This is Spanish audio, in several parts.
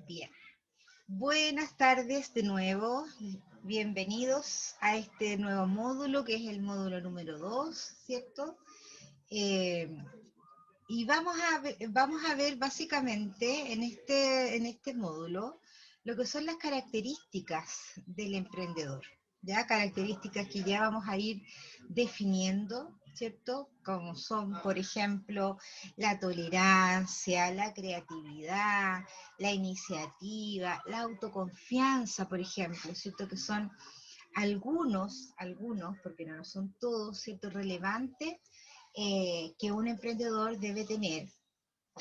Bien, buenas tardes de nuevo. Bienvenidos a este nuevo módulo que es el módulo número 2, ¿cierto? Eh, y vamos a ver básicamente en este módulo lo que son las características del emprendedor, ¿ya? Características que ya vamos a ir definiendo, ¿cierto? Como son, por ejemplo, la tolerancia, la creatividad, la iniciativa, la autoconfianza, por ejemplo, ¿cierto? Que son algunos, porque no son todos, ¿cierto? Relevantes que un emprendedor debe tener,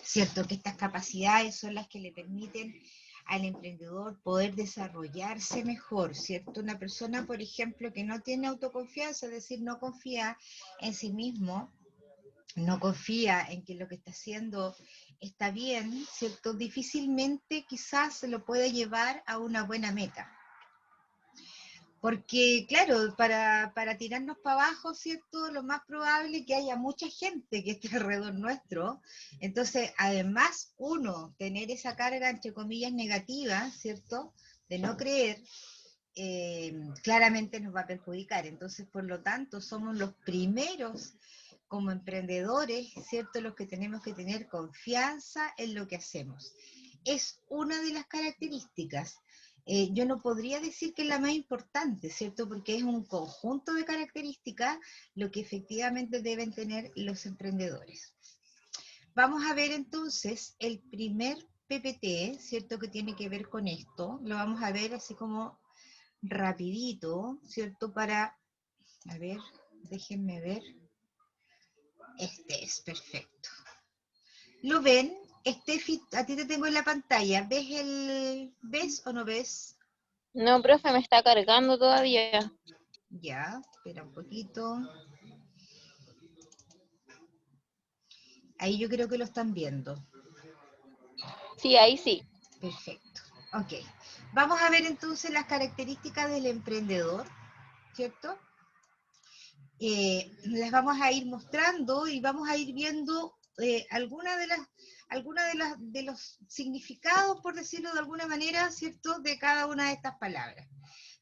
¿cierto? Que estas capacidades son las que le permiten al emprendedor poder desarrollarse mejor, ¿cierto? Una persona, por ejemplo, que no tiene autoconfianza, es decir, no confía en sí mismo, no confía en que lo que está haciendo está bien, ¿cierto? Difícilmente quizás se lo puede llevar a una buena meta. Porque, claro, para tirarnos para abajo, ¿cierto? Lo más probable es que haya mucha gente que esté alrededor nuestro. Entonces, además, uno, tener esa carga, entre comillas, negativa, ¿cierto? De no creer, claramente nos va a perjudicar. Entonces, por lo tanto, somos los primeros como emprendedores, ¿cierto? Los que tenemos que tener confianza en lo que hacemos. Es una de las características. Yo no podría decir que es la más importante, ¿cierto? Porque es un conjunto de características lo que efectivamente deben tener los emprendedores. Vamos a ver entonces el primer PPT, ¿cierto? Que tiene que ver con esto. Lo vamos a ver así como rapidito, ¿cierto? A ver, déjenme ver. Este es perfecto. ¿Lo ven? Steffi, a ti te tengo en la pantalla. ¿Ves o no ves? No, profe, me está cargando todavía. Ya, espera un poquito. Ahí yo creo que lo están viendo. Sí, ahí sí. Perfecto. Ok. Vamos a ver entonces las características del emprendedor, ¿cierto? Las vamos a ir mostrando y vamos a ir viendo alguna de los significados, por decirlo de alguna manera, ¿cierto? De cada una de estas palabras.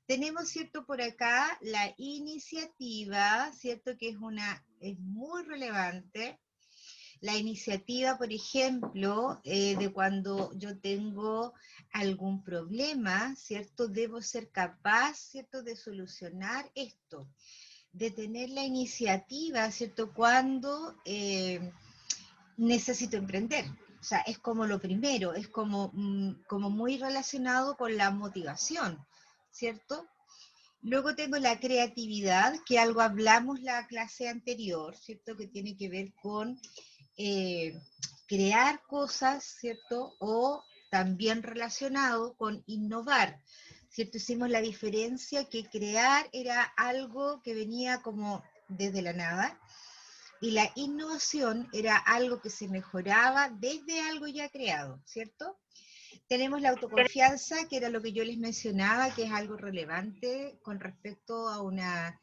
Tenemos, ¿cierto? Por acá la iniciativa, ¿cierto? Que es muy relevante. La iniciativa, por ejemplo, de cuando yo tengo algún problema, ¿cierto? Debo ser capaz, ¿cierto? De solucionar esto, de tener la iniciativa, ¿cierto? Cuando necesito emprender. O sea, es como lo primero, es como muy relacionado con la motivación, ¿cierto? Luego tengo la creatividad, que algo hablamos la clase anterior, ¿cierto? Que tiene que ver con eh, crear cosas, ¿cierto? O también relacionado con innovar, ¿cierto? Hicimos la diferencia que crear era algo que venía como desde la nada y la innovación era algo que se mejoraba desde algo ya creado, ¿cierto? Tenemos la autoconfianza, que era lo que yo les mencionaba, que es algo relevante con respecto a una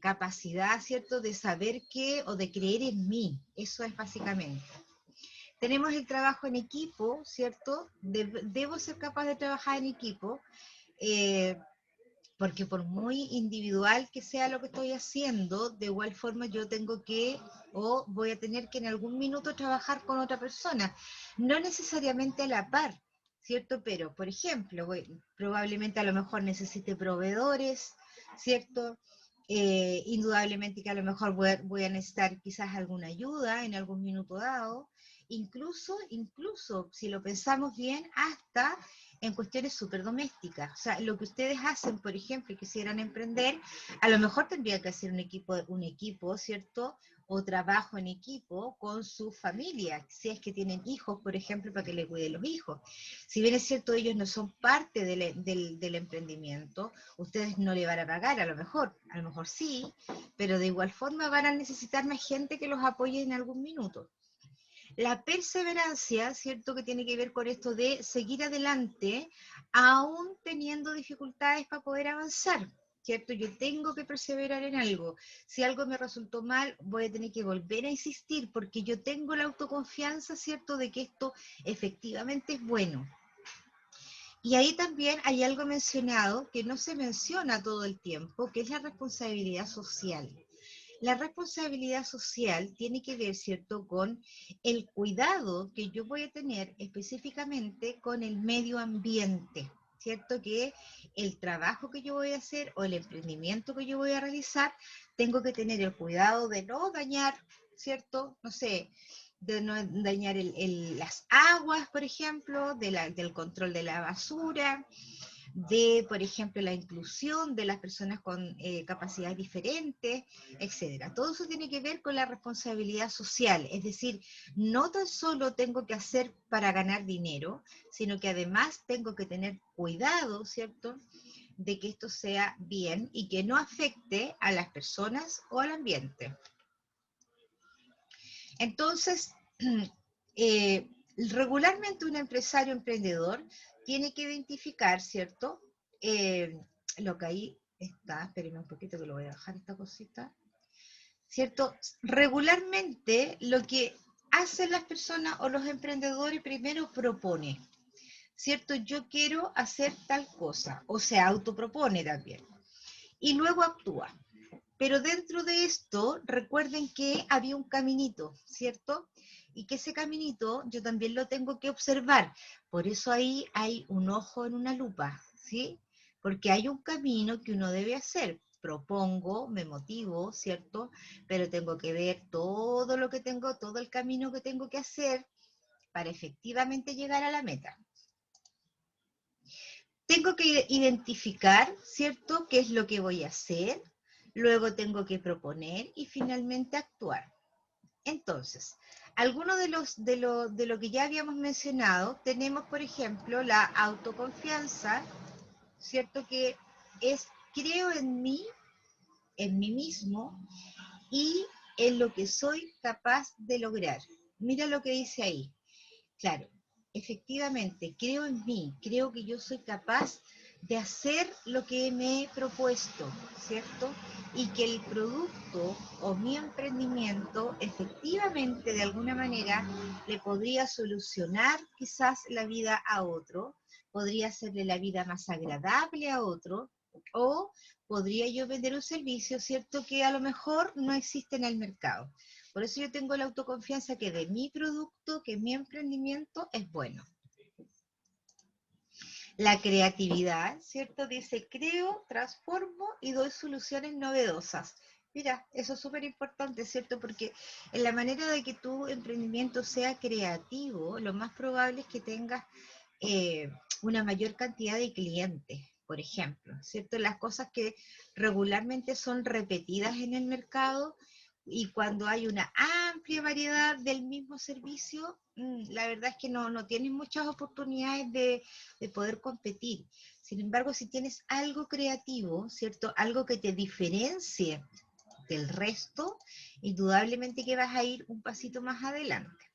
capacidad, ¿cierto?, de saber qué o de creer en mí. Eso es básicamente. Tenemos el trabajo en equipo, ¿cierto? Debo ser capaz de trabajar en equipo, eh, porque por muy individual que sea lo que estoy haciendo, de igual forma yo tengo que o voy a tener que en algún minuto trabajar con otra persona, no necesariamente a la par, ¿cierto? Pero, por ejemplo, probablemente a lo mejor necesite proveedores, ¿cierto? Indudablemente que a lo mejor voy a necesitar quizás alguna ayuda en algún minuto dado, incluso si lo pensamos bien, hasta en cuestiones súper domésticas. O sea, lo que ustedes hacen, por ejemplo, y quisieran emprender, a lo mejor tendría que hacer un equipo, ¿cierto? O trabajo en equipo con su familia, si es que tienen hijos, por ejemplo, para que le cuiden los hijos. Si bien es cierto, ellos no son parte del emprendimiento, ustedes no le van a pagar, a lo mejor sí, pero de igual forma van a necesitar más gente que los apoye en algún minuto. La perseverancia, ¿cierto? Que tiene que ver con esto de seguir adelante, aún teniendo dificultades para poder avanzar. ¿cierto? Yo tengo que perseverar en algo. Si algo me resultó mal, voy a tener que volver a insistir porque yo tengo la autoconfianza, ¿cierto?, de que esto efectivamente es bueno. Y ahí también hay algo mencionado que no se menciona todo el tiempo, que es la responsabilidad social. La responsabilidad social tiene que ver, ¿cierto?, con el cuidado que yo voy a tener específicamente con el medio ambiente, ¿cierto? Que el trabajo que yo voy a hacer o el emprendimiento que yo voy a realizar, tengo que tener el cuidado de no dañar, ¿cierto? No sé, de no dañar las aguas, por ejemplo, del control de la basura, de, por ejemplo, la inclusión de las personas con capacidades diferentes, etcétera. Todo eso tiene que ver con la responsabilidad social, es decir, no tan solo tengo que hacer para ganar dinero, sino que además tengo que tener cuidado, ¿cierto?, de que esto sea bien y que no afecte a las personas o al ambiente. Entonces, regularmente un empresario emprendedor tiene que identificar, ¿cierto? Lo que ahí está, espérenme un poquito que lo voy a bajar esta cosita, ¿cierto? Regularmente lo que hacen las personas o los emprendedores primero propone, ¿cierto? Yo quiero hacer tal cosa, o se autopropone también, y luego actúa. Pero dentro de esto, recuerden que había un caminito, ¿cierto? Y que ese caminito yo también lo tengo que observar. Por eso ahí hay un ojo en una lupa, ¿sí? Porque hay un camino que uno debe hacer. Propongo, me motivo, ¿cierto? Pero tengo que ver todo lo que tengo, todo el camino que tengo que hacer para efectivamente llegar a la meta. Tengo que identificar, ¿cierto?, qué es lo que voy a hacer, luego tengo que proponer y finalmente actuar. Entonces, algunos de lo que ya habíamos mencionado, tenemos, por ejemplo, la autoconfianza, ¿cierto?, que es creo en mí mismo y en lo que soy capaz de lograr. Mira lo que dice ahí. Claro, efectivamente, creo en mí, creo que yo soy capaz de hacer lo que me he propuesto, ¿cierto? Y que el producto o mi emprendimiento efectivamente de alguna manera le podría solucionar quizás la vida a otro, podría hacerle la vida más agradable a otro, o podría yo vender un servicio, ¿cierto?, que a lo mejor no existe en el mercado. Por eso yo tengo la autoconfianza que de mi producto, que mi emprendimiento es bueno. La creatividad, ¿cierto? Dice, creo, transformo y doy soluciones novedosas. Mira, eso es súper importante, ¿cierto? Porque en la manera de que tu emprendimiento sea creativo, lo más probable es que tengas una mayor cantidad de clientes, por ejemplo, ¿cierto? Las cosas que regularmente son repetidas en el mercado y cuando hay una amplia variedad del mismo servicio, la verdad es que no tienes muchas oportunidades de poder competir. Sin embargo, si tienes algo creativo, ¿cierto? Algo que te diferencie del resto, indudablemente que vas a ir un pasito más adelante.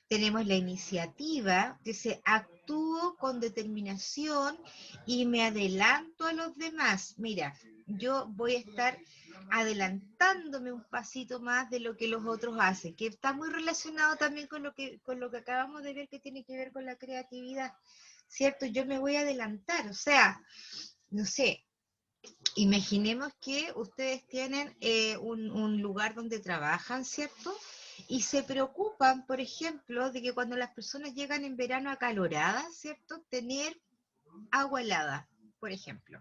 Tenemos la iniciativa, que se actúo con determinación y me adelanto a los demás. Mira, yo voy a estar adelantándome un pasito más de lo que los otros hacen, que está muy relacionado también con lo que acabamos de ver, que tiene que ver con la creatividad, ¿cierto? Yo me voy a adelantar, o sea, no sé, imaginemos que ustedes tienen un lugar donde trabajan, ¿cierto? Y se preocupan, por ejemplo, de que cuando las personas llegan en verano acaloradas, ¿cierto?, tener agua helada, por ejemplo.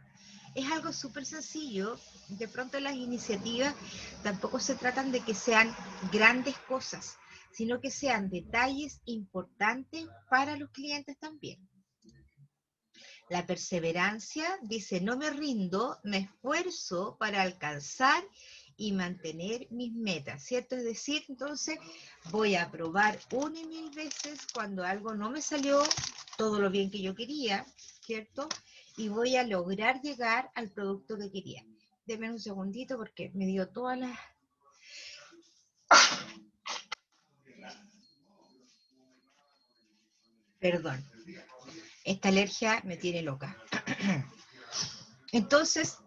Es algo súper sencillo. De pronto las iniciativas tampoco se tratan de que sean grandes cosas, sino que sean detalles importantes para los clientes también. La perseverancia dice, no me rindo, me esfuerzo para alcanzar y mantener mis metas, ¿cierto? Es decir, entonces voy a probar una y mil veces cuando algo no me salió todo lo bien que yo quería, ¿cierto? Y voy a lograr llegar al producto que quería. Denme un segundito porque me dio todas las... Perdón, esta alergia me tiene loca. Entonces,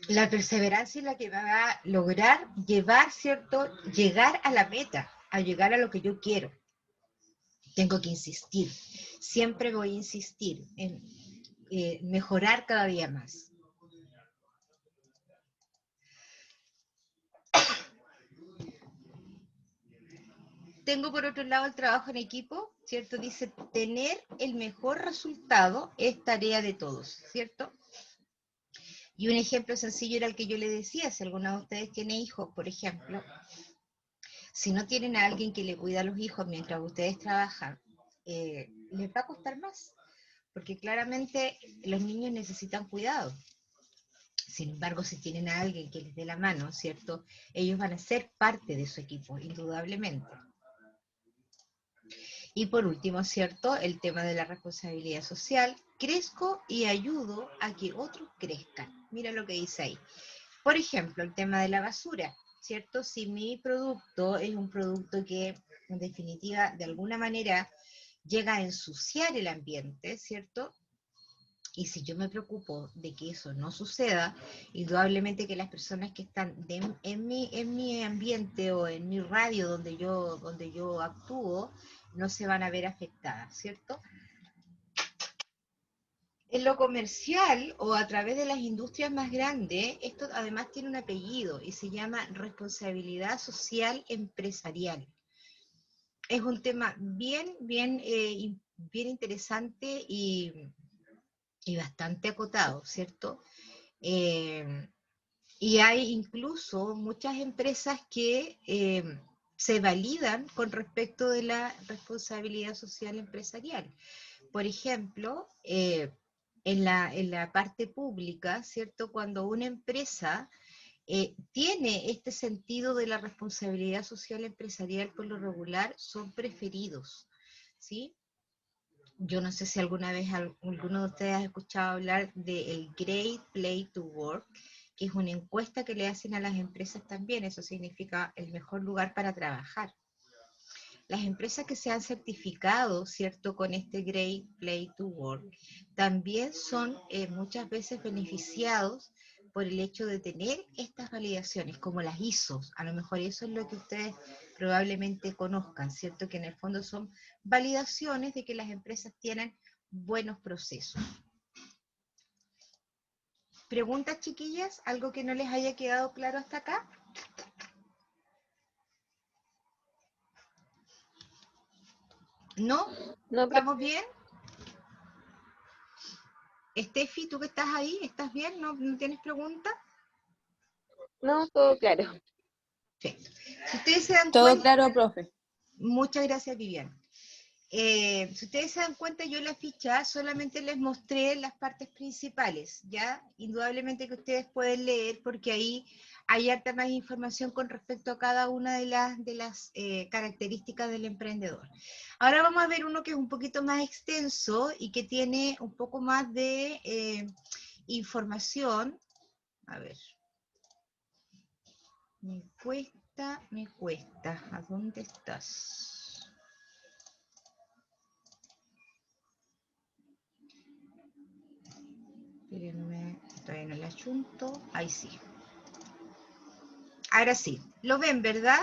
La perseverancia es la que va a lograr llevar, ¿cierto? Llegar a la meta, a llegar a lo que yo quiero. Tengo que insistir. Siempre voy a insistir en mejorar cada día más. Tengo por otro lado el trabajo en equipo, ¿cierto? Dice, tener el mejor resultado es tarea de todos, ¿cierto? Y un ejemplo sencillo era el que yo le decía, si alguno de ustedes tiene hijos, por ejemplo, si no tienen a alguien que le cuida a los hijos mientras ustedes trabajan, les va a costar más, porque claramente los niños necesitan cuidado. Sin embargo, si tienen a alguien que les dé la mano, ¿cierto? Ellos van a ser parte de su equipo, indudablemente. Y por último, ¿cierto? El tema de la responsabilidad social. Crezco y ayudo a que otros crezcan. Mira lo que dice ahí. Por ejemplo, el tema de la basura, ¿cierto? Si mi producto es un producto que, en definitiva, de alguna manera llega a ensuciar el ambiente, ¿cierto? Y si yo me preocupo de que eso no suceda, indudablemente que las personas que están en mi ambiente o en mi radio donde yo actúo, no se van a ver afectadas, ¿cierto? En lo comercial o a través de las industrias más grandes, esto además tiene un apellido y se llama responsabilidad social empresarial. Es un tema bien interesante y bastante acotado, ¿cierto? Eh, y hay incluso muchas empresas que se validan con respecto de la responsabilidad social empresarial. Por ejemplo, en la parte pública, ¿cierto? Cuando una empresa tiene este sentido de la responsabilidad social empresarial, por lo regular, son preferidos, ¿sí? Yo no sé si alguna vez alguno de ustedes ha escuchado hablar del Great Place to Work, que es una encuesta que le hacen a las empresas también, eso significa el mejor lugar para trabajar. Las empresas que se han certificado, ¿cierto?, con este Great Place to Work, también son muchas veces beneficiados por el hecho de tener estas validaciones, como las ISO. A lo mejor eso es lo que ustedes probablemente conozcan, ¿cierto? Que en el fondo son validaciones de que las empresas tienen buenos procesos. ¿Preguntas, chiquillas? ¿Algo que no les haya quedado claro hasta acá? ¿No? No, ¿Estamos bien? Estefi, ¿tú que estás ahí? ¿Estás bien? ¿No tienes preguntas? no, todo claro. Perfecto. Si ustedes se dan Todo cuenta, claro, profe. muchas gracias, Vivian. Si ustedes se dan cuenta, yo en la ficha solamente les mostré las partes principales, ¿ya? Indudablemente que ustedes pueden leer porque ahí hay harta más información con respecto a cada una de las características del emprendedor. Ahora vamos a ver uno que es un poquito más extenso y que tiene un poco más de información. A ver. Me cuesta. ¿A dónde estás? Espérenme, todavía no la achunto. Ahí sí. Ahora sí. ¿Lo ven, verdad?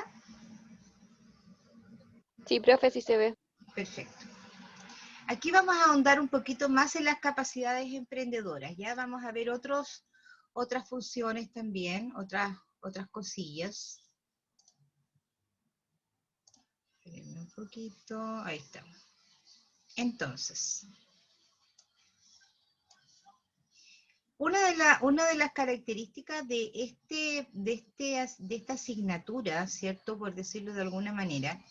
Sí, profe, sí se ve. Perfecto. Aquí vamos a ahondar un poquito más en las capacidades emprendedoras. Ya vamos a ver otras funciones también, otras cosillas. Espérenme un poquito. Ahí está. Entonces, una de las características de esta asignatura, ¿cierto? Por decirlo de alguna manera,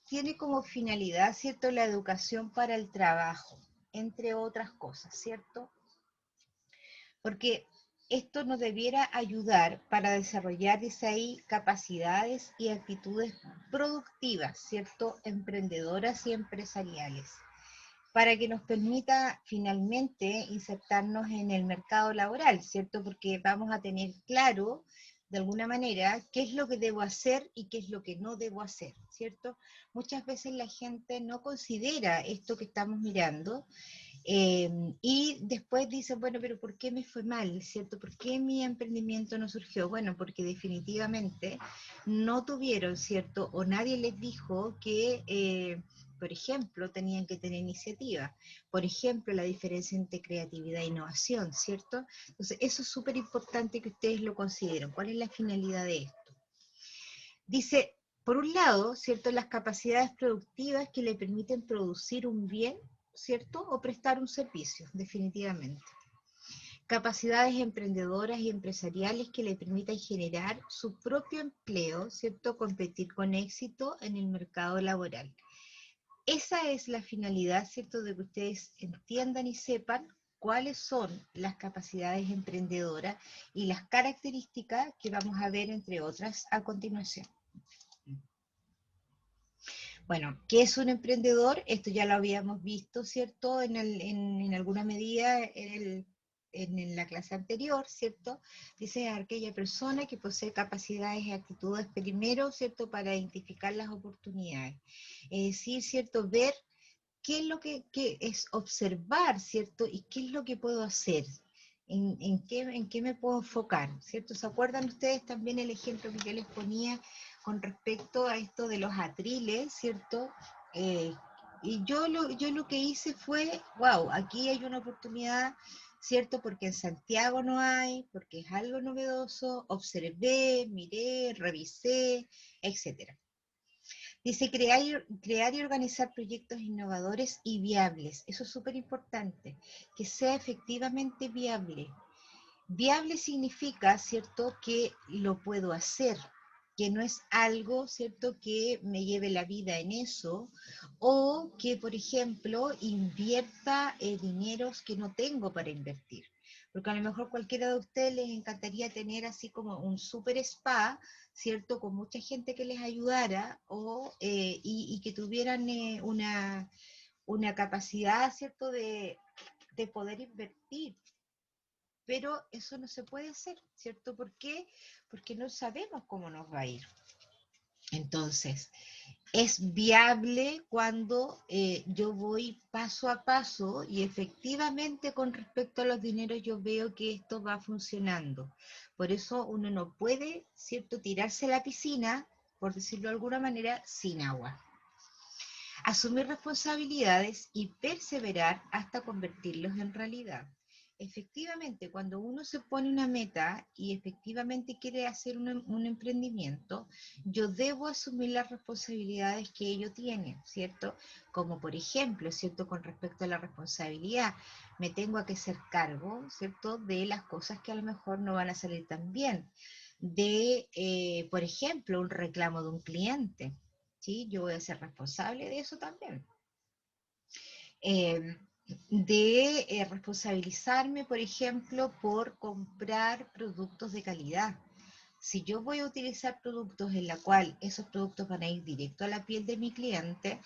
tiene como finalidad, ¿cierto?, la educación para el trabajo, entre otras cosas, ¿cierto? Porque esto nos debiera ayudar para desarrollar, dice ahí, capacidades y actitudes productivas, ¿cierto?, emprendedoras y empresariales, para que nos permita finalmente insertarnos en el mercado laboral, ¿cierto? Porque vamos a tener claro, de alguna manera, qué es lo que debo hacer y qué es lo que no debo hacer, ¿cierto? Muchas veces la gente no considera esto que estamos mirando Y después dicen, bueno, pero ¿por qué me fue mal, cierto? ¿Por qué mi emprendimiento no surgió? Bueno, porque definitivamente no tuvieron, ¿cierto? O nadie les dijo que, por ejemplo, tenían que tener iniciativa. Por ejemplo, la diferencia entre creatividad e innovación, ¿cierto? Entonces, eso es súper importante que ustedes lo consideren. ¿Cuál es la finalidad de esto? Dice, por un lado, ¿cierto? Las capacidades productivas que le permiten producir un bien, ¿cierto? O prestar un servicio, definitivamente. Capacidades emprendedoras y empresariales que le permitan generar su propio empleo, ¿cierto? Competir con éxito en el mercado laboral. Esa es la finalidad, ¿cierto? De que ustedes entiendan y sepan cuáles son las capacidades emprendedoras y las características que vamos a ver, entre otras, a continuación. Bueno, ¿qué es un emprendedor? Esto ya lo habíamos visto, ¿cierto? En alguna medida en la clase anterior, ¿cierto? Dice aquella persona que posee capacidades y actitudes primero, ¿cierto? Para identificar las oportunidades. Es decir, ¿cierto? Ver qué es lo que es observar, ¿cierto? Y qué es lo que puedo hacer. En qué me puedo enfocar, ¿cierto? ¿Se acuerdan ustedes también el ejemplo que yo les ponía con respecto a esto de los atriles, ¿cierto? Eh, y yo lo que hice fue, wow, aquí hay una oportunidad, ¿cierto? Porque en Santiago no hay, porque es algo novedoso, observé, miré, revisé, etcétera. Dice crear y organizar proyectos innovadores y viables. Eso es súper importante, que sea efectivamente viable. Viable significa, ¿cierto?, que lo puedo hacer, que no es algo, ¿cierto?, que me lleve la vida en eso, o que, por ejemplo, invierta dineros que no tengo para invertir. Porque a lo mejor cualquiera de ustedes les encantaría tener así como un super spa, ¿cierto?, con mucha gente que les ayudara, y que tuvieran una capacidad, ¿cierto?, de poder invertir, pero eso no se puede hacer, ¿cierto? ¿Por qué? Porque no sabemos cómo nos va a ir. Entonces, es viable cuando yo voy paso a paso y efectivamente con respecto a los dineros yo veo que esto va funcionando. Por eso uno no puede, ¿cierto?, tirarse a la piscina, por decirlo de alguna manera, sin agua. Asumir responsabilidades y perseverar hasta convertirlos en realidad. Efectivamente, cuando uno se pone una meta y efectivamente quiere hacer un emprendimiento, yo debo asumir las responsabilidades que ello tiene, ¿cierto? Como por ejemplo, ¿cierto? Con respecto a la responsabilidad, me tengo que hacer cargo, ¿cierto? De las cosas que a lo mejor no van a salir tan bien. Por ejemplo, un reclamo de un cliente, ¿sí? Yo voy a ser responsable de eso también. Eh, Responsabilizarme, por ejemplo, por comprar productos de calidad. Si yo voy a utilizar productos en la cual esos productos van a ir directo a la piel de mi cliente,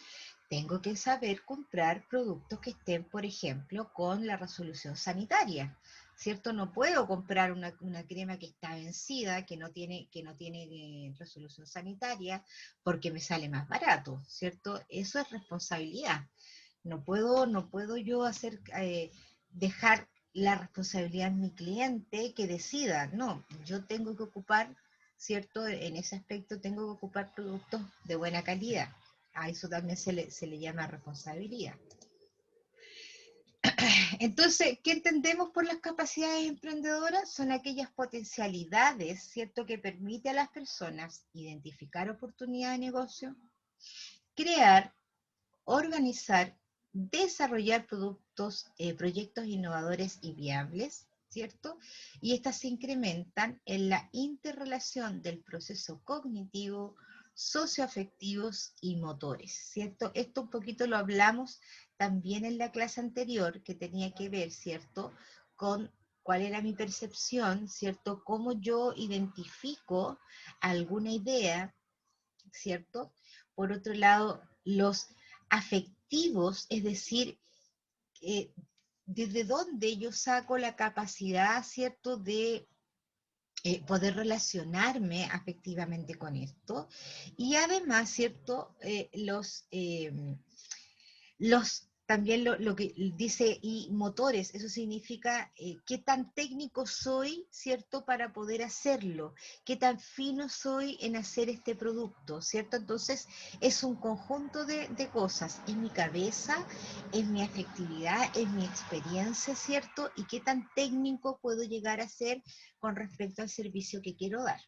tengo que saber comprar productos que estén, por ejemplo, con la resolución sanitaria, ¿cierto? No puedo comprar una crema que está vencida, que no tiene resolución sanitaria, porque me sale más barato, ¿cierto? Eso es responsabilidad. No puedo yo dejar la responsabilidad en mi cliente que decida. No, yo tengo que ocupar, ¿cierto? En ese aspecto tengo que ocupar productos de buena calidad. A eso también se le llama responsabilidad. Entonces, ¿qué entendemos por las capacidades emprendedoras? Son aquellas potencialidades, ¿cierto?, que permite a las personas identificar oportunidades de negocio, crear, organizar, desarrollar proyectos innovadores y viables, ¿cierto? Y estas se incrementan en la interrelación del proceso cognitivo, socioafectivos y motores, ¿cierto? Esto un poquito lo hablamos también en la clase anterior, que tenía que ver, ¿cierto?, con cuál era mi percepción, ¿cierto?, cómo yo identifico alguna idea, ¿cierto? Por otro lado, los afectivos, es decir, eh, desde dónde yo saco la capacidad, ¿cierto?, de poder relacionarme afectivamente con esto. Y además, ¿cierto?, los También lo que dice, y motores, eso significa qué tan técnico soy, ¿cierto?, para poder hacerlo, qué tan fino soy en hacer este producto, ¿cierto? Entonces, es un conjunto de cosas, es mi cabeza, es mi afectividad, es mi experiencia, ¿cierto? Y qué tan técnico puedo llegar a ser con respecto al servicio que quiero dar.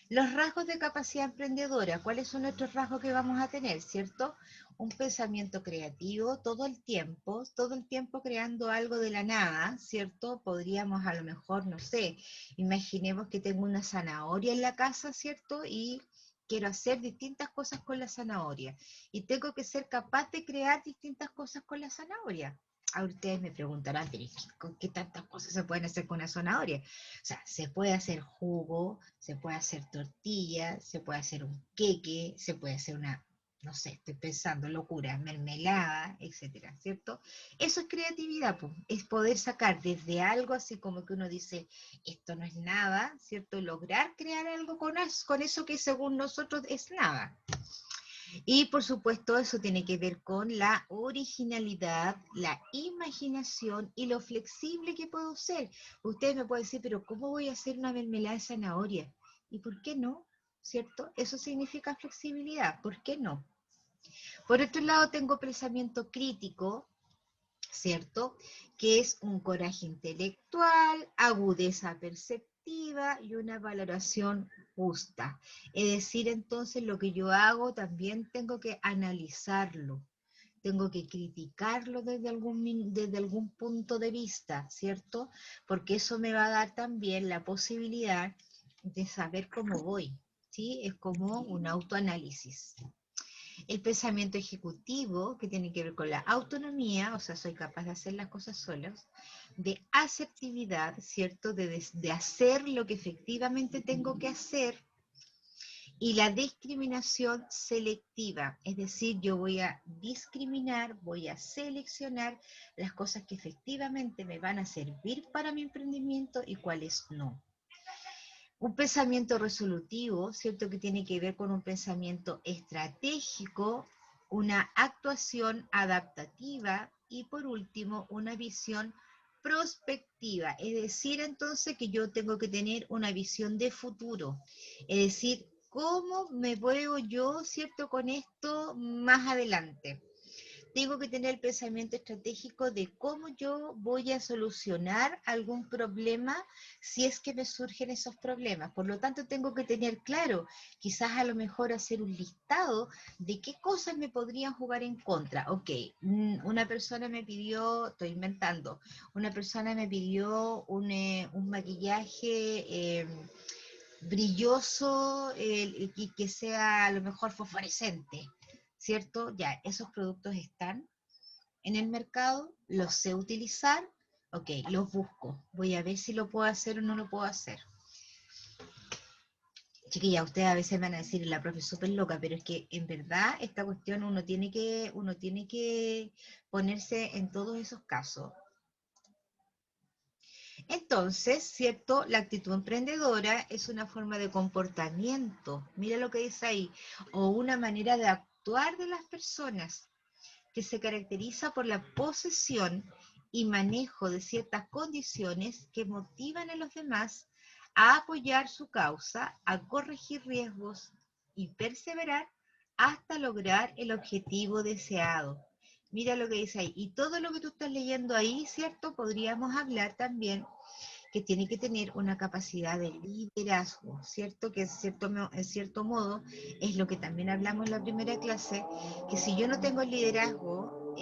Los rasgos de capacidad emprendedora, ¿cuáles son nuestros rasgos que vamos a tener, cierto? Un pensamiento creativo todo el tiempo creando algo de la nada, ¿cierto? Podríamos a lo mejor, no sé, imaginemos que tengo una zanahoria en la casa, ¿cierto? Y quiero hacer distintas cosas con la zanahoria. Y tengo que ser capaz de crear distintas cosas con la zanahoria. Ahora ustedes me preguntarán, pero ¿con qué tantas cosas se pueden hacer con una zanahoria? O sea, se puede hacer jugo, se puede hacer tortilla, se puede hacer un queque, se puede hacer una, no sé, estoy pensando, locura, mermelada, etcétera, ¿cierto? Eso es creatividad, pues, es poder sacar desde algo así como que uno dice, esto no es nada, ¿cierto? Lograr crear algo con eso que según nosotros es nada. Y por supuesto eso tiene que ver con la originalidad, la imaginación y lo flexible que puedo ser. Ustedes me pueden decir, pero ¿cómo voy a hacer una mermelada de zanahoria? ¿Y por qué no? ¿Cierto? Eso significa flexibilidad. ¿Por qué no? Por otro lado, tengo pensamiento crítico, ¿cierto? Que es un coraje intelectual, agudeza perceptiva y una valoración justa. Es decir, entonces lo que yo hago también tengo que analizarlo, tengo que criticarlo desde algún punto de vista, ¿cierto? Porque eso me va a dar también la posibilidad de saber cómo voy, ¿sí? Es como un autoanálisis. El pensamiento ejecutivo, que tiene que ver con la autonomía, o sea, soy capaz de hacer las cosas solas, de asertividad, ¿cierto? De hacer lo que efectivamente tengo que hacer, y la discriminación selectiva, es decir, yo voy a discriminar, voy a seleccionar las cosas que efectivamente me van a servir para mi emprendimiento y cuáles no. Un pensamiento resolutivo, ¿cierto? Que tiene que ver con un pensamiento estratégico, una actuación adaptativa y por último una visión prospectiva, es decir, entonces que yo tengo que tener una visión de futuro, es decir, ¿cómo me veo yo, ¿cierto?, con esto más adelante? Tengo que tener el pensamiento estratégico de cómo yo voy a solucionar algún problema si es que me surgen esos problemas. Por lo tanto, tengo que tener claro, quizás a lo mejor hacer un listado de qué cosas me podrían jugar en contra. Ok, una persona me pidió, estoy inventando, una persona me pidió un maquillaje brilloso y que sea a lo mejor fosforescente, ¿cierto? Ya, esos productos están en el mercado, los sé utilizar, ok, los busco, voy a ver si lo puedo hacer o no lo puedo hacer. Chiquilla, ustedes a veces me van a decir, la profe es súper loca, pero es que en verdad esta cuestión uno tiene que ponerse en todos esos casos. Entonces, ¿cierto? La actitud emprendedora es una forma de comportamiento, mira lo que dice ahí, o una manera de actuar de las personas que se caracteriza por la posesión y manejo de ciertas condiciones que motivan a los demás a apoyar su causa, a corregir riesgos y perseverar hasta lograr el objetivo deseado. Mira lo que dice ahí. Y todo lo que tú estás leyendo ahí, ¿cierto? Podríamos hablar también que tiene que tener una capacidad de liderazgo, ¿cierto? Que en cierto modo es lo que también hablamos en la primera clase, que si yo no tengo el liderazgo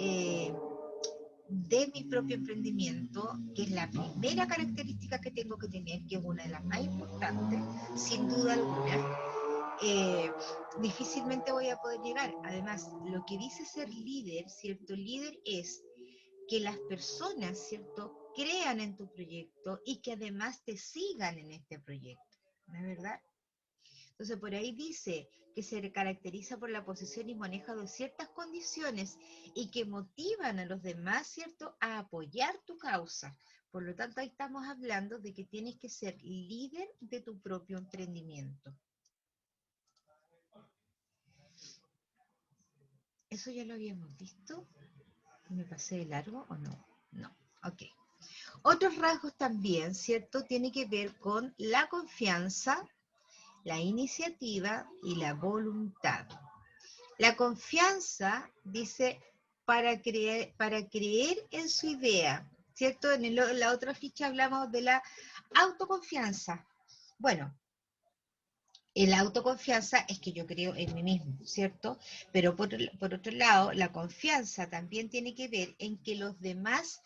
de mi propio emprendimiento, que es la primera característica que tengo que tener, que es una de las más importantes, sin duda alguna, difícilmente voy a poder llegar. Además, lo que dice ser líder, ¿cierto? Líder es que las personas, ¿cierto?, crean en tu proyecto y que además te sigan en este proyecto, ¿no es verdad? Entonces, por ahí dice que se caracteriza por la posesión y manejo de ciertas condiciones y que motivan a los demás, ¿cierto?, a apoyar tu causa. Por lo tanto, ahí estamos hablando de que tienes que ser líder de tu propio emprendimiento. Eso ya lo habíamos visto. ¿Me pasé de largo o no? No, ok. Otros rasgos también, ¿cierto? Tiene que ver con la confianza, la iniciativa y la voluntad. La confianza dice para creer en su idea, ¿cierto? En la otra ficha hablamos de la autoconfianza. Bueno, la autoconfianza es que yo creo en mí mismo, ¿cierto? Pero por otro lado, la confianza también tiene que ver en que los demás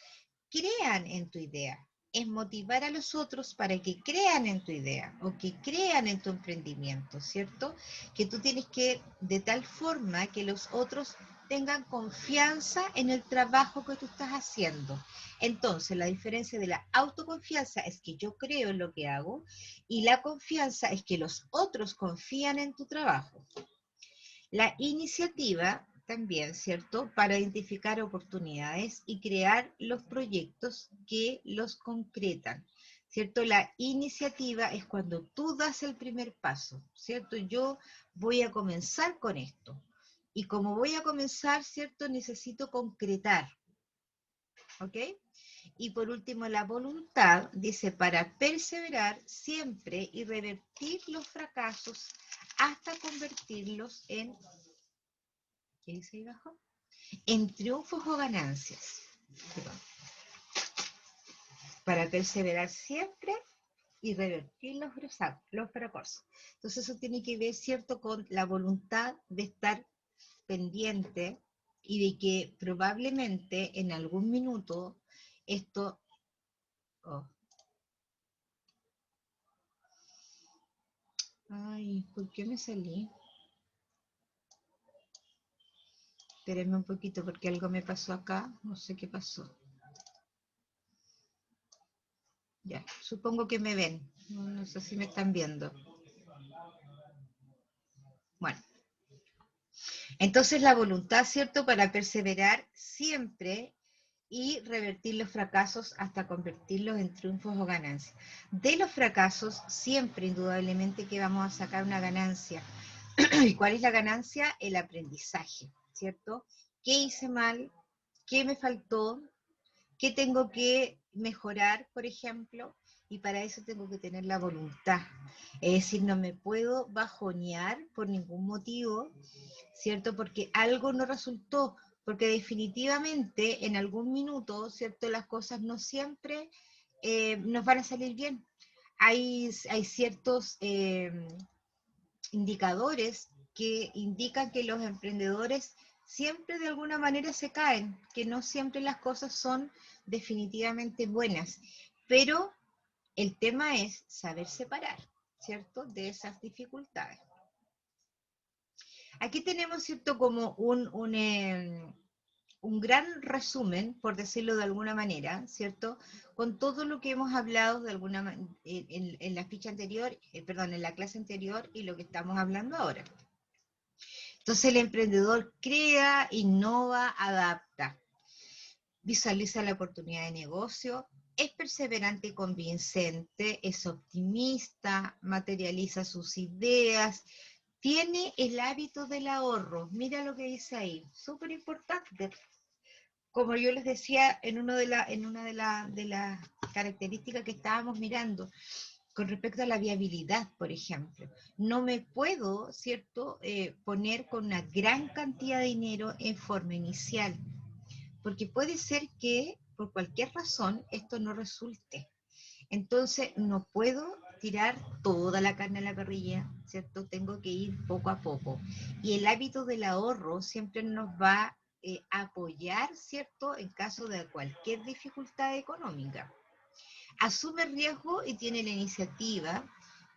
crean en tu idea. Es motivar a los otros para que crean en tu idea o que crean en tu emprendimiento, ¿cierto? Que tú tienes que, de tal forma que los otros tengan confianza en el trabajo que tú estás haciendo. Entonces, la diferencia de la autoconfianza es que yo creo en lo que hago y la confianza es que los otros confían en tu trabajo. La iniciativa también, ¿cierto? Para identificar oportunidades y crear los proyectos que los concretan, ¿cierto? La iniciativa es cuando tú das el primer paso, ¿cierto? Yo voy a comenzar con esto. Y como voy a comenzar, ¿cierto? Necesito concretar, ¿ok? Y por último, la voluntad, dice, para perseverar siempre y revertir los fracasos hasta convertirlos en, ¿qué dice ahí abajo? En triunfos o ganancias. Perdón. Para perseverar siempre y revertir los fracasos. Entonces eso tiene que ver, ¿cierto?, con la voluntad de estar pendiente y de que probablemente en algún minuto esto... Oh, ay, ¿por qué me salí? Espérenme un poquito porque algo me pasó acá, no sé qué pasó. Ya, supongo que me ven, no sé si me están viendo. Bueno, entonces la voluntad, ¿cierto?, para perseverar siempre y revertir los fracasos hasta convertirlos en triunfos o ganancias. De los fracasos siempre, indudablemente, que vamos a sacar una ganancia. ¿Y cuál es la ganancia? El aprendizaje, ¿cierto? ¿Qué hice mal? ¿Qué me faltó? ¿Qué tengo que mejorar, por ejemplo? Y para eso tengo que tener la voluntad. Es decir, no me puedo bajonear por ningún motivo, ¿cierto? Porque algo no resultó, porque definitivamente en algún minuto, ¿cierto? Las cosas no siempre nos van a salir bien. Hay ciertos indicadores que indican que los emprendedores siempre de alguna manera se caen, que no siempre las cosas son definitivamente buenas, pero el tema es saber separar, ¿cierto?, de esas dificultades. Aquí tenemos, ¿cierto?, como un gran resumen, por decirlo de alguna manera, ¿cierto?, con todo lo que hemos hablado de alguna en la ficha anterior, perdón, en la clase anterior y lo que estamos hablando ahora. Entonces el emprendedor crea, innova, adapta, visualiza la oportunidad de negocio, es perseverante y convincente, es optimista, materializa sus ideas, tiene el hábito del ahorro. Mira lo que dice ahí, súper importante. Como yo les decía en una de las características que estábamos mirando, con respecto a la viabilidad, por ejemplo. No me puedo, ¿cierto?, poner con una gran cantidad de dinero en forma inicial, porque puede ser que por cualquier razón esto no resulte. Entonces no puedo tirar toda la carne a la parrilla, ¿cierto? Tengo que ir poco a poco. Y el hábito del ahorro siempre nos va a apoyar, ¿cierto?, en caso de cualquier dificultad económica. Asume riesgo y tiene la iniciativa,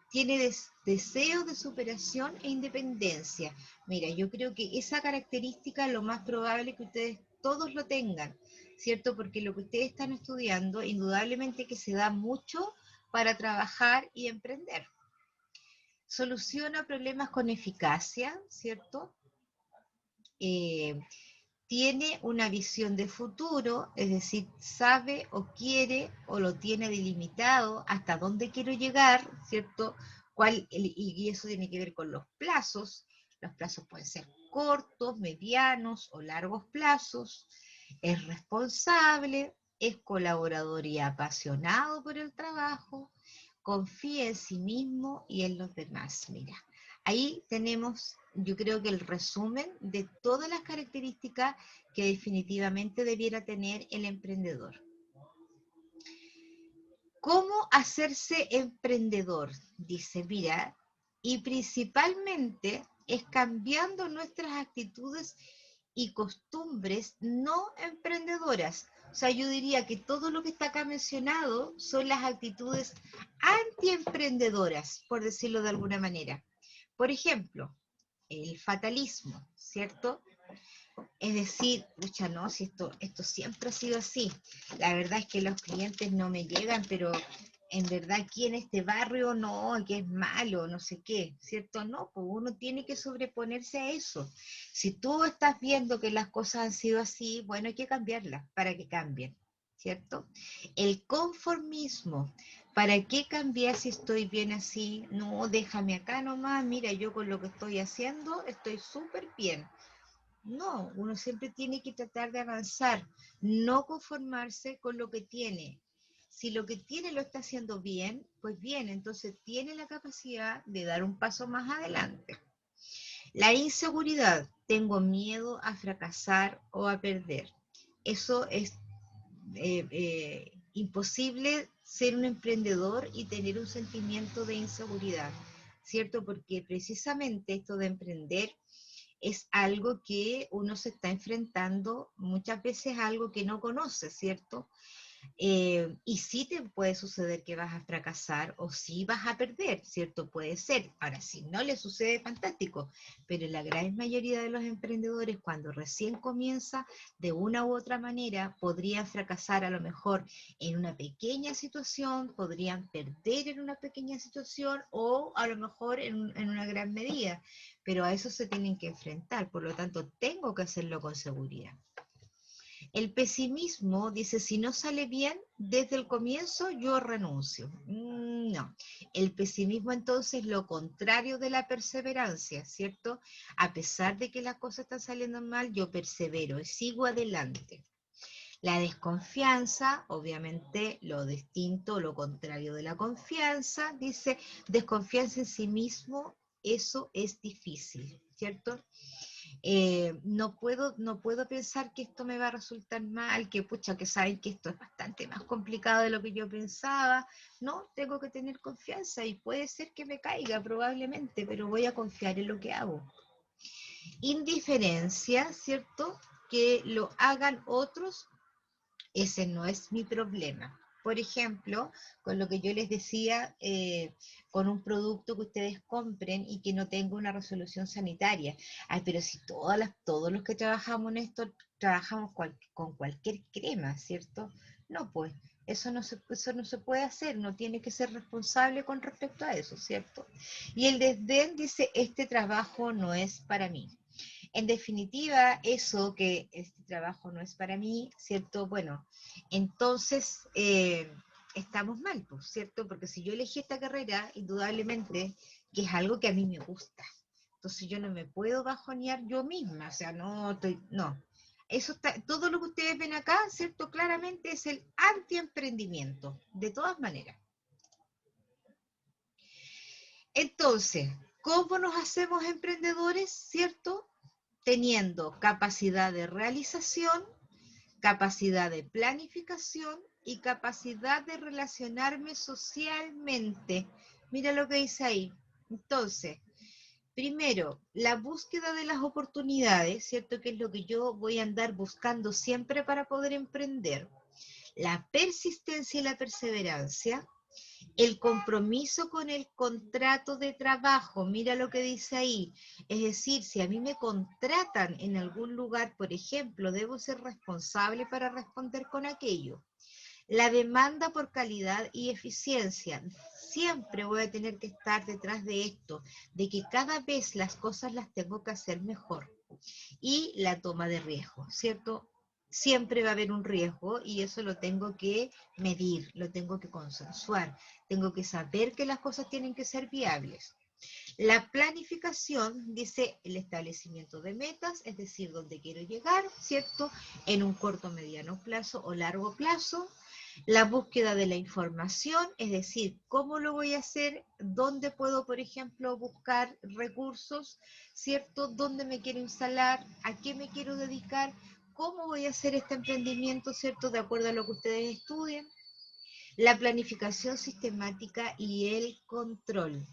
tiene deseo de superación e independencia. Mira, yo creo que esa característica lo más probable es que ustedes todos lo tengan, ¿cierto? Porque lo que ustedes están estudiando, indudablemente que se da mucho para trabajar y emprender. Soluciona problemas con eficacia, ¿cierto? Eh, Tiene una visión de futuro, es decir, sabe o quiere o lo tiene delimitado hasta dónde quiero llegar, ¿cierto? Y eso tiene que ver con los plazos, Los plazos pueden ser cortos, medianos o largos plazos. Es responsable, es colaborador y apasionado por el trabajo, confía en sí mismo y en los demás. Mira, ahí tenemos, yo creo que el resumen de todas las características que definitivamente debiera tener el emprendedor. ¿Cómo hacerse emprendedor? Dice, mira, y principalmente es cambiando nuestras actitudes y costumbres no emprendedoras. O sea, yo diría que todo lo que está acá mencionado son las actitudes antiemprendedoras, por decirlo de alguna manera. Por ejemplo, el fatalismo, ¿cierto? Es decir, pucha, no, si esto siempre ha sido así. La verdad es que los clientes no me llegan, pero en verdad aquí en este barrio no, que es malo, no sé qué, ¿cierto? No, pues uno tiene que sobreponerse a eso. Si tú estás viendo que las cosas han sido así, bueno, hay que cambiarlas para que cambien, ¿cierto? El conformismo. ¿Para qué cambiar si estoy bien así? No, déjame acá nomás, mira, yo con lo que estoy haciendo estoy súper bien. No, uno siempre tiene que tratar de avanzar, no conformarse con lo que tiene. Si lo que tiene lo está haciendo bien, pues bien, entonces tiene la capacidad de dar un paso más adelante. La inseguridad, tengo miedo a fracasar o a perder. Eso es imposible ser un emprendedor y tener un sentimiento de inseguridad, ¿cierto? Porque precisamente esto de emprender es algo que uno se está enfrentando muchas veces a algo que no conoce, ¿cierto? Y sí te puede suceder que vas a fracasar o sí vas a perder, ¿cierto? Puede ser. Ahora, si no le sucede, fantástico. Pero la gran mayoría de los emprendedores, cuando recién comienza, de una u otra manera, podrían fracasar a lo mejor en una pequeña situación, podrían perder en una pequeña situación o a lo mejor en una gran medida. Pero a eso se tienen que enfrentar. Por lo tanto, tengo que hacerlo con seguridad. El pesimismo dice, si no sale bien desde el comienzo, yo renuncio. No, el pesimismo entonces es lo contrario de la perseverancia, ¿cierto? A pesar de que las cosas están saliendo mal, yo persevero y sigo adelante. La desconfianza, obviamente lo distinto, lo contrario de la confianza, dice, desconfianza en sí mismo, eso es difícil, ¿cierto? No puedo pensar que esto me va a resultar mal, que pucha, que saben que esto es bastante más complicado de lo que yo pensaba. No, tengo que tener confianza y puede ser que me caiga probablemente, pero voy a confiar en lo que hago. Indiferencia, ¿cierto? Que lo hagan otros, ese no es mi problema. Por ejemplo, con lo que yo les decía, con un producto que ustedes compren y que no tenga una resolución sanitaria. Ay, pero si todos los que trabajamos en esto trabajamos con cualquier crema, ¿cierto? No, pues eso no se puede hacer, no tiene que ser responsable con respecto a eso, ¿cierto? Y el desdén dice, este trabajo no es para mí. En definitiva, eso que este trabajo no es para mí, ¿cierto? Bueno, entonces estamos mal, pues, ¿cierto? Porque si yo elegí esta carrera, indudablemente que es algo que a mí me gusta. Entonces yo no me puedo bajonear yo misma, o sea, no. Eso está, todo lo que ustedes ven acá, ¿cierto? Claramente es el antiemprendimiento, de todas maneras. Entonces, ¿cómo nos hacemos emprendedores, ¿cierto? Teniendo capacidad de realización, capacidad de planificación y capacidad de relacionarme socialmente. Mira lo que dice ahí. Entonces, primero, la búsqueda de las oportunidades, ¿cierto? Que es lo que yo voy a andar buscando siempre para poder emprender. La persistencia y la perseverancia, el compromiso con el contrato de trabajo, mira lo que dice ahí. Es decir, si a mí me contratan en algún lugar, por ejemplo, debo ser responsable para responder con aquello. La demanda por calidad y eficiencia. Siempre voy a tener que estar detrás de esto, de que cada vez las cosas las tengo que hacer mejor. Y la toma de riesgo, ¿cierto? Siempre va a haber un riesgo y eso lo tengo que medir, lo tengo que consensuar, tengo que saber que las cosas tienen que ser viables. La planificación dice el establecimiento de metas, es decir, dónde quiero llegar, ¿cierto? En un corto, mediano plazo o largo plazo. La búsqueda de la información, es decir, cómo lo voy a hacer, dónde puedo, por ejemplo, buscar recursos, ¿cierto? Dónde me quiero instalar, a qué me quiero dedicar, cómo voy a hacer este emprendimiento, ¿cierto? De acuerdo a lo que ustedes estudien. La planificación sistemática y el control.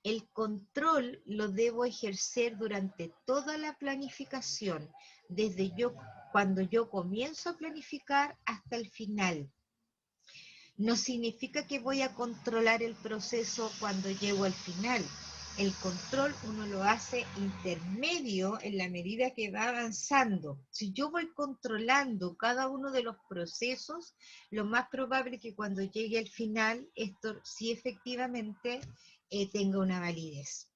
El control lo debo ejercer durante toda la planificación, desde cuando yo comienzo a planificar hasta el final. No significa que voy a controlar el proceso cuando llego al final. El control uno lo hace intermedio en la medida que va avanzando. Si yo voy controlando cada uno de los procesos, lo más probable es que cuando llegue al final, esto sí efectivamente tenga una validez.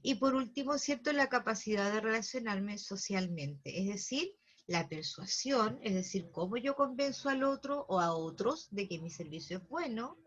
Y por último, ¿cierto? La capacidad de relacionarme socialmente, es decir, la persuasión, es decir, cómo yo convenzo al otro o a otros de que mi servicio es bueno,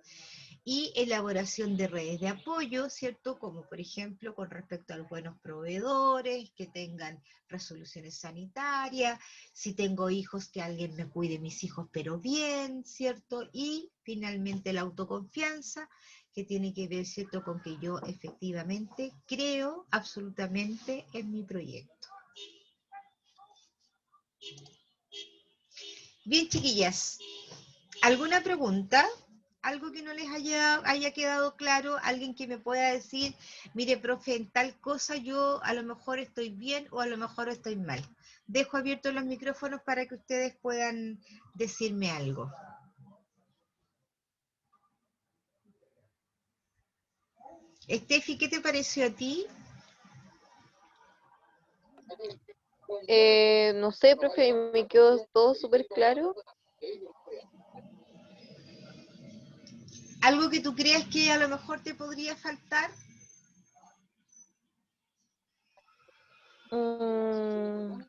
y elaboración de redes de apoyo, ¿cierto? Como por ejemplo con respecto a los buenos proveedores, que tengan resoluciones sanitarias, si tengo hijos, que alguien me cuide mis hijos, pero bien, ¿cierto? Y finalmente la autoconfianza, que tiene que ver, ¿cierto?, con que yo efectivamente creo absolutamente en mi proyecto. Bien, chiquillas, ¿alguna pregunta? ¿Algo que no les haya quedado claro? ¿Alguien que me pueda decir, mire, profe, en tal cosa yo a lo mejor estoy bien o a lo mejor estoy mal? Dejo abiertos los micrófonos para que ustedes puedan decirme algo. Estefi, ¿qué te pareció a ti? No sé, profe, me quedó todo súper claro. ¿Algo que tú creas que a lo mejor te podría faltar? Mm,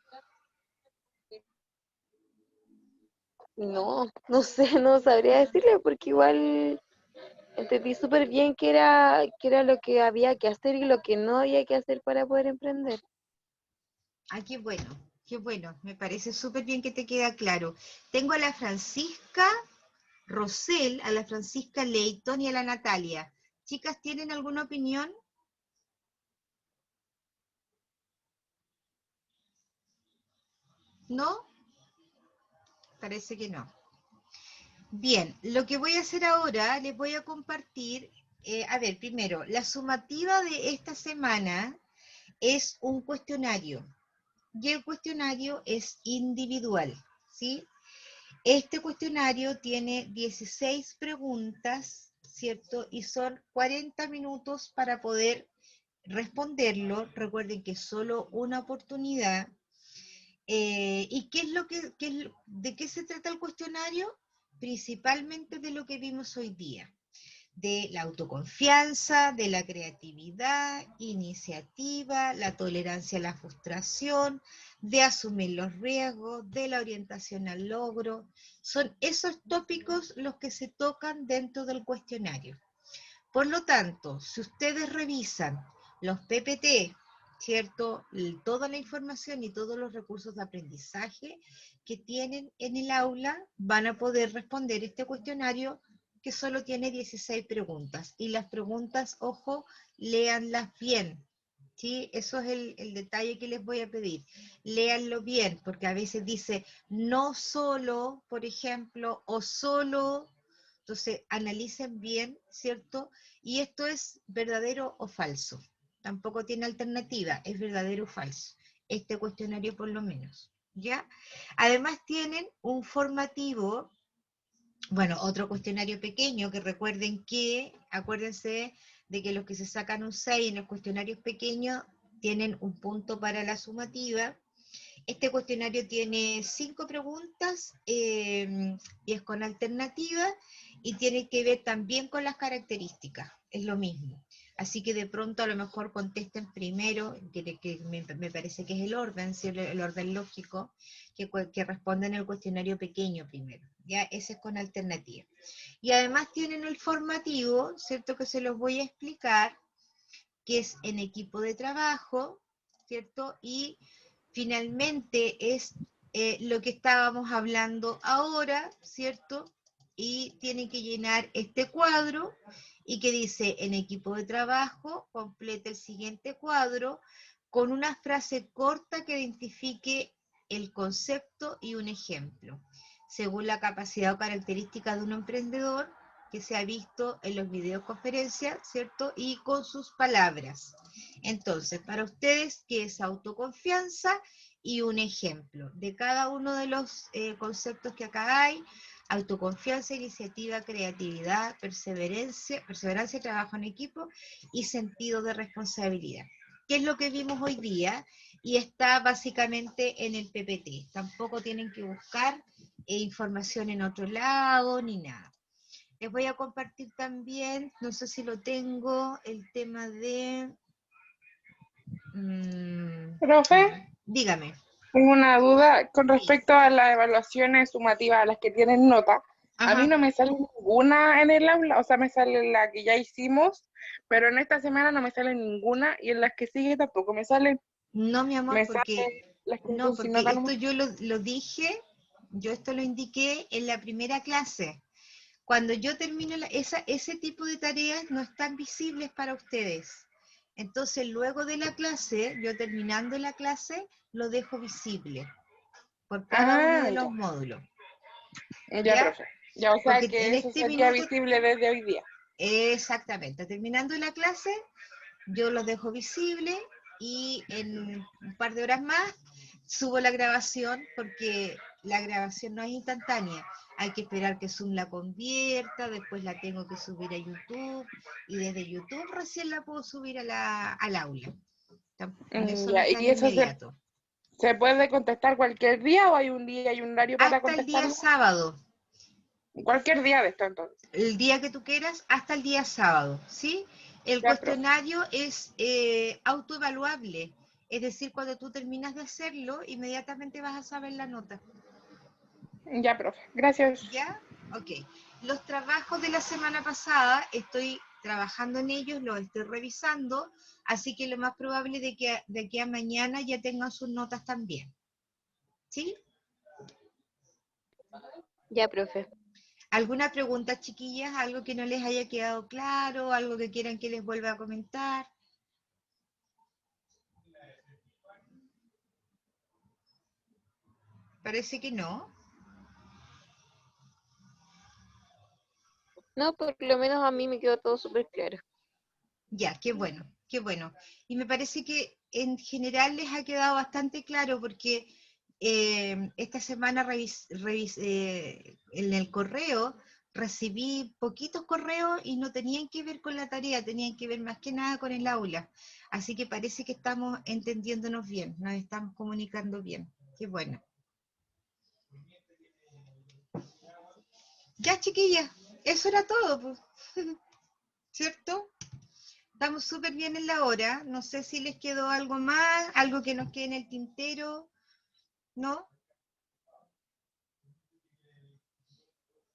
no, no sé, no sabría decirle porque igual entendí súper bien qué era lo que había que hacer y lo que no había que hacer para poder emprender. Ah, qué bueno, me parece súper bien que te queda claro. Tengo a la Francisca Rosel, a la Francisca Leighton y a la Natalia. Chicas, ¿tienen alguna opinión? ¿No? Parece que no. Bien, lo que voy a hacer ahora, les voy a compartir, a ver, primero, la sumativa de esta semana es un cuestionario y el cuestionario es individual, ¿sí? Este cuestionario tiene 16 preguntas, ¿cierto? Y son 40 minutos para poder responderlo. Recuerden que es solo una oportunidad. ¿Y qué es de qué se trata el cuestionario? Principalmente de lo que vimos hoy día, de la autoconfianza, de la creatividad, iniciativa, la tolerancia a la frustración, de asumir los riesgos, de la orientación al logro. Son esos tópicos los que se tocan dentro del cuestionario. Por lo tanto, si ustedes revisan los PPT, ¿cierto? Toda la información y todos los recursos de aprendizaje que tienen en el aula, van a poder responder este cuestionario que solo tiene 16 preguntas. Y las preguntas, ojo, léanlas bien. ¿Sí? Eso es el detalle que les voy a pedir. Léanlo bien, porque a veces dice no solo, por ejemplo, o solo. Entonces, analicen bien, ¿cierto? Y esto es verdadero o falso. Tampoco tiene alternativa, es verdadero o falso. Este cuestionario por lo menos, ¿ya? Además tienen un formativo, bueno, otro cuestionario pequeño, que recuerden que, acuérdense de que los que se sacan un 6 en los cuestionarios pequeños tienen un punto para la sumativa. Este cuestionario tiene 5 preguntas y es con alternativa y tiene que ver también con las características, es lo mismo. Así que de pronto a lo mejor contesten primero, que me parece que es el orden, ¿sí? El orden lógico, que responden el cuestionario pequeño primero. Ya, ese es con alternativa. Y además tienen el formativo, ¿cierto? Que se los voy a explicar, que es en equipo de trabajo, ¿cierto? Y finalmente es lo que estábamos hablando ahora, ¿cierto? Y tienen que llenar este cuadro y que dice en equipo de trabajo, complete el siguiente cuadro con una frase corta que identifique el concepto y un ejemplo, según la capacidad o característica de un emprendedor que se ha visto en los videoconferencias, ¿cierto? Y con sus palabras. Entonces, para ustedes, ¿qué es autoconfianza? Y un ejemplo de cada uno de los conceptos que acá hay: autoconfianza, iniciativa, creatividad, perseverancia, trabajo en equipo y sentido de responsabilidad. ¿Qué es lo que vimos hoy día? Y está básicamente en el PPT. Tampoco tienen que buscar información en otro lado ni nada. Les voy a compartir también, no sé si lo tengo, el tema de... Profe, dígame. tengo una duda con Sí. respecto a las evaluaciones sumativas, a las que tienen nota. A mí Ajá. no me sale ninguna en el aula, o sea, me sale la que ya hicimos, pero en esta semana no me sale ninguna y en las que sigue tampoco me salen. No, mi amor, Me porque... salen las que No, son sin porque nota esto nomás. yo lo dije, yo esto lo indiqué en la primera clase. Cuando yo termino ese tipo de tareas no están visibles para ustedes. Entonces, luego de la clase, yo terminando la clase, lo dejo visible por cada uno Ah, de los ya. módulos. Ya, ¿Ya? profe. Ya, o sea Porque que en eso este sería minuto, visible desde hoy día. exactamente, terminando la clase, yo los dejo visibles y en un par de horas más subo la grabación, porque la grabación no es instantánea. Hay que esperar que Zoom la convierta, después la tengo que subir a YouTube y desde YouTube recién la puedo subir al aula. Eso no Ya, es tan ¿y eso inmediato. se puede contestar cualquier día o hay un día y un horario para Hasta el día contestarlo? sábado, Cualquier día de esto entonces. el día que tú quieras, hasta el día sábado, ¿sí? El Ya, profe. cuestionario es autoevaluable, es decir, cuando tú terminas de hacerlo, inmediatamente vas a saber la nota. Ya, profe. Gracias. ¿Ya? Ok. Los trabajos de la semana pasada, estoy trabajando en ellos, los estoy revisando, así que lo más probable es que de aquí a mañana ya tengan sus notas también. ¿Sí? Ya, profe. ¿Alguna pregunta, chiquillas? ¿Algo que no les haya quedado claro? ¿Algo que quieran que les vuelva a comentar? Parece que no. No, por lo menos a mí me quedó todo súper claro. Ya, qué bueno, qué bueno. Y me parece que en general les ha quedado bastante claro, porque esta semana en el correo recibí poquitos correos y no tenían que ver con la tarea, tenían que ver más que nada con el aula. Así que parece que estamos entendiéndonos bien, nos estamos comunicando bien. Qué bueno. Ya, chiquillas, eso era todo, pues. ¿Cierto? Estamos súper bien en la hora. No sé si les quedó algo más, algo que nos quede en el tintero, ¿no?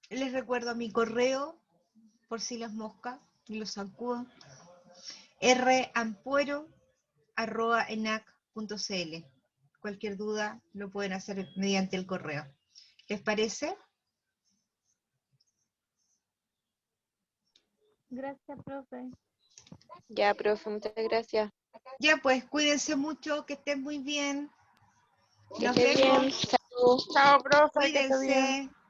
Les recuerdo mi correo, por si las moscas, y los zancudos, rampuero@enac.cl. Cualquier duda lo pueden hacer mediante el correo. ¿Les parece? Gracias, profe. Ya, profe, muchas gracias. Ya pues, cuídense mucho, que estén muy bien. Que Nos esté bien. vemos. Chao. Chao, profe, que esté bien. Cuídense.